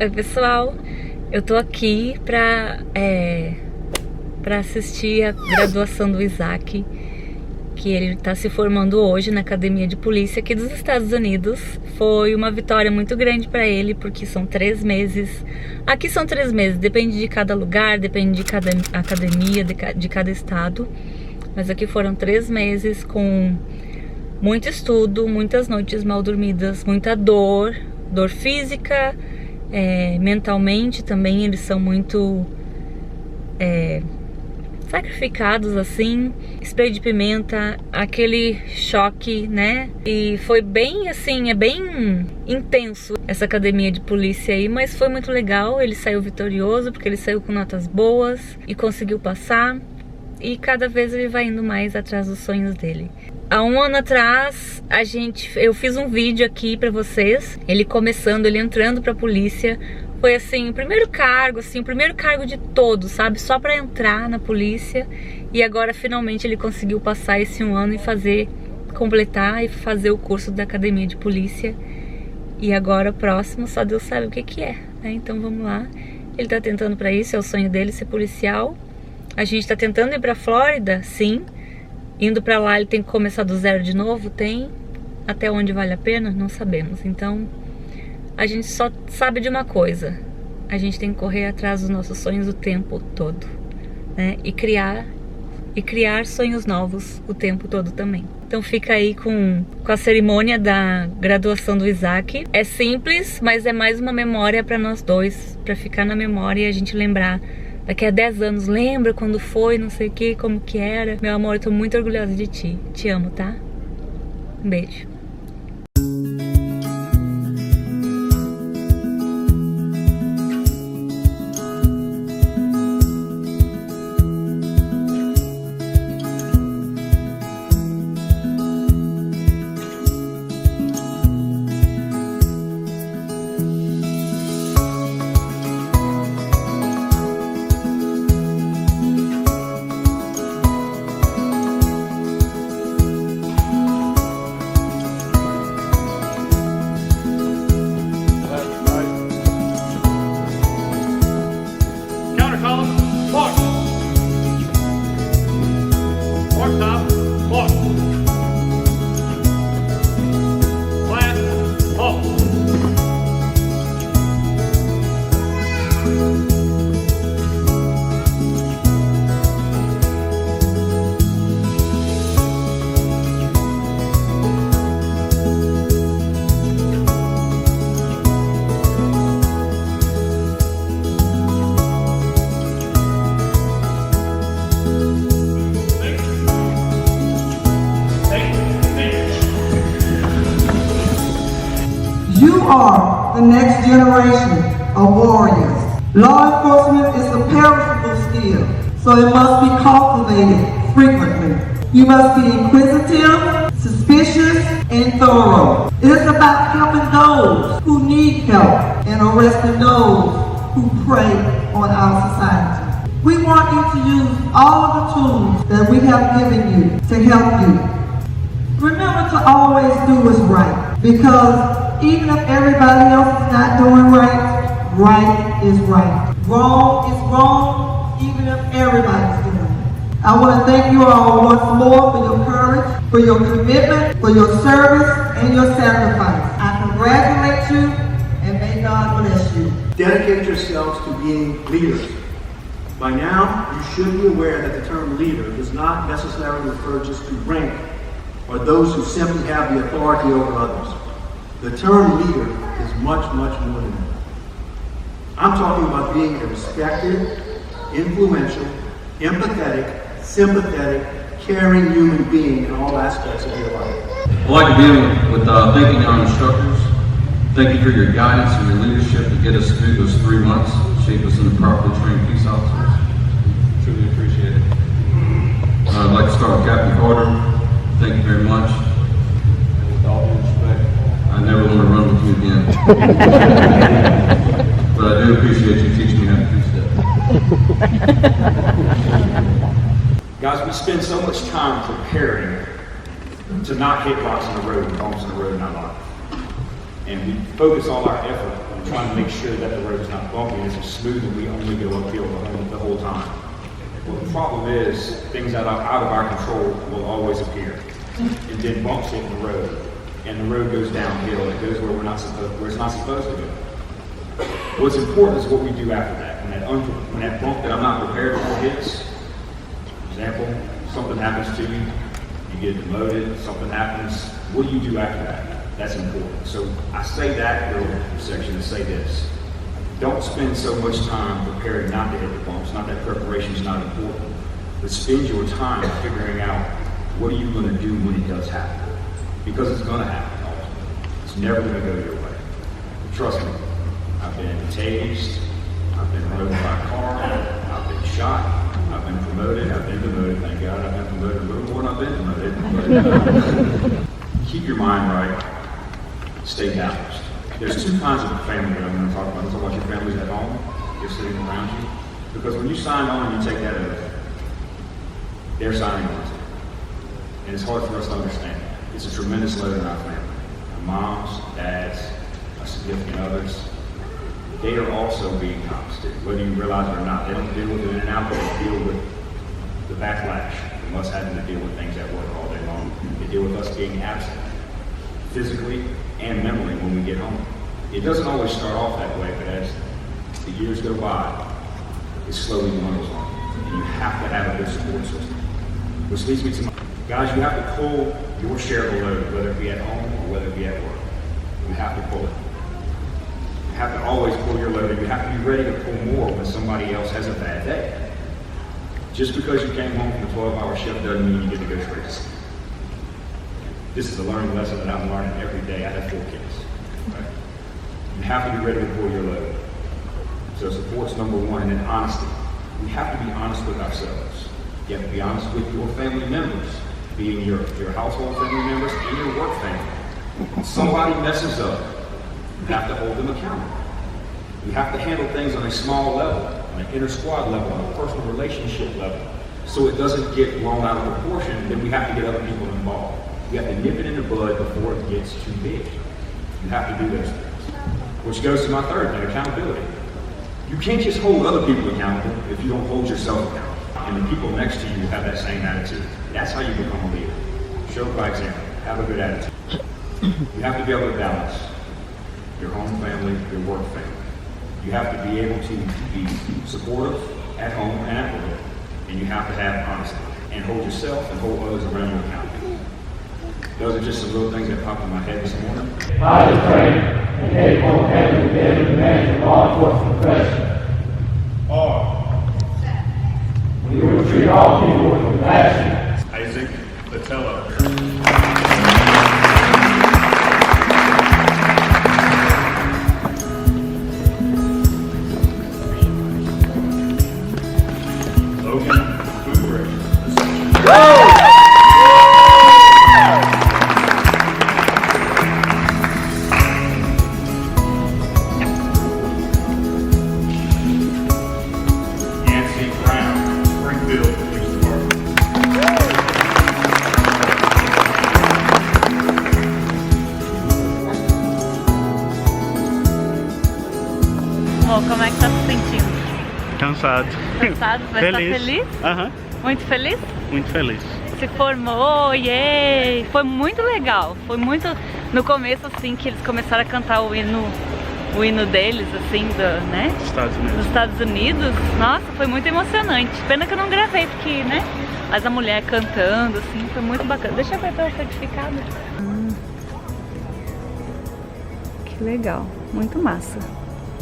Oi pessoal, eu tô aqui pra assistir a graduação do Isaac, que ele tá se formando hoje na Academia de Polícia aqui dos Estados Unidos. Foi uma vitória muito grande pra ele, porque são 3 meses. Aqui são 3 meses, depende de cada lugar, depende de cada academia, de cada estado. Mas aqui foram 3 meses com muito estudo, muitas noites mal dormidas, muita dor física, mentalmente também eles são muito sacrificados assim, spray de pimenta, aquele choque, né? E foi bem assim, é bem intenso essa academia de polícia aí, mas foi muito legal. Ele saiu vitorioso porque ele saiu com notas boas e conseguiu passar, e cada vez ele vai indo mais atrás dos sonhos dele. Há 1 ano atrás, eu fiz um vídeo aqui pra vocês, ele começando, ele entrando pra polícia. Foi assim, o primeiro cargo de todos, sabe? Só pra entrar na polícia. E agora, finalmente, ele conseguiu passar esse 1 ano e completar e fazer o curso da Academia de Polícia. E agora, o próximo, só Deus sabe o que é, né? Então, vamos lá. Ele tá tentando pra isso, é o sonho dele, ser policial. A gente tá tentando ir pra Flórida, sim. Indo pra lá ele tem que começar do zero de novo? Tem. Até onde vale a pena? Não sabemos. Então, a gente só sabe de uma coisa. A gente tem que correr atrás dos nossos sonhos o tempo todo, né? E criar sonhos novos o tempo todo também. Então fica aí com a cerimônia da graduação do Isaac. É simples, mas é mais uma memória pra nós dois. Pra ficar na memória e a gente lembrar. Daqui a 10 anos, lembra quando foi, não sei o que, como que era. Meu amor, eu tô muito orgulhosa de ti. Te amo, tá? Um beijo. You are the next generation of warriors. Law enforcement is a perishable skill, so it must be cultivated frequently. You must be inquisitive, suspicious, and thorough. It is about helping those who need help and arresting those who prey on our society. We want you to use all of the tools that we have given you to help you. Remember to always do what's right, because even if everybody else is not doing right, right is right. Wrong is wrong, even if everybody's doing it. I want to thank you all once more for your courage, for your commitment, for your service, and your sacrifice. I congratulate you, and may God bless you. Dedicate yourselves to being leaders. By now, you should be aware that the term leader does not necessarily refer just to rank or those who simply have the authority over others. The term leader is much, much more than that. I'm talking about being a respected, influential, empathetic, sympathetic, caring human being in all aspects of your life. I'd like to begin with thanking our instructors. Thank you for your guidance and your leadership to get us through those 3 months, shape us into properly trained peace officers. Truly appreciate it. I'd like to start with Captain Carter. Thank you very much. With all due respect, I never want to run with you again. But I do appreciate you teaching me how to two-step. Guys, we spend so much time preparing to not hit rocks in the road and bumps in the road in our life. And we focus all our effort on trying to make sure that the road is not bumpy and it's smooth and we only go uphill the whole time. Well, the problem is things that are out of our control will always appear. And then bumps hit the road. And the road goes downhill. It goes where it's not supposed to go. What's important is what we do after that. When that bump that I'm not prepared for hits, for example, something happens to you, you get demoted, something happens, what do you do after that? That's important. So I say that little section to say this. Don't spend so much time preparing not to hit the bumps. Not that preparation is not important, but spend your time figuring out what are you going to do when it does happen. Because it's going to happen ultimately. It's never going to go your way. Trust me, I've been tased, I've been run over by a car, I've been shot, I've been promoted, I've been demoted. Thank God I've been promoted a little more than I've been demoted. Keep your mind right. Stay balanced. There's two kinds of family that I'm going to talk about. I'm talking about your families at home, you're sitting around you. Because when you sign on and you take that oath, they're signing on to it. And it's hard for us to understand. It's a tremendous load in our family. Our moms, dads, our significant others, they are also being constant, whether you realize it or not. They don't deal with it in and out, but they deal with the backlash from us having to deal with things at work all day long. They deal with us being absent, physically and mentally when we get home. It doesn't always start off that way, but as the years go by, it slowly dwindles on you. And you have to have a good support system. Which leads me to guys, you have to pull your share of the load, whether it be at home or whether it be at work. You have to pull it. You have to always pull your load, and you have to be ready to pull more when somebody else has a bad day. Just because you came home from a 12-hour shift doesn't mean you get to go straight to sleep. This is a learning lesson that I'm learning every day. I have 4 kids. Right? You have to be ready to pull your load. So support's number one, and then honesty. We have to be honest with ourselves. You have to be honest with your family members, being your household family members and your work family. When somebody messes up, you have to hold them accountable. You have to handle things on a small level, on an inter-squad level, on a personal relationship level, so it doesn't get blown out of proportion. Then we have to get other people involved. You have to nip it in the bud before it gets too big. You have to do those things. Which goes to my third thing, accountability. You can't just hold other people accountable if you don't hold yourself accountable. And the people next to you have that same attitude. That's how you become a leader. Show by example. Have a good attitude. You have to be able to balance your home family, your work family. You have to be able to be supportive at home and at work. And you have to have honesty. And hold yourself and hold others around you accountable. Those are just some little things that popped in my head this morning. I was trained and capable of handling the daily demands of law enforcement profession. We will treat all people with compassion. Isaac Patello. Logan Boothridge. Como é que tá se sentindo? Cansado. Cansado? Mas Feliz. tá feliz? Aham. Muito feliz? Muito feliz. Se formou, yay! Foi muito legal. Foi muito no começo assim que eles começaram a cantar o hino deles, assim, né? Estados Unidos. Nos Estados Unidos. Nossa, foi muito emocionante. Pena que eu não gravei porque, né? Mas a mulher cantando, assim, foi muito bacana. Deixa eu ver o certificado. Que legal, muito massa.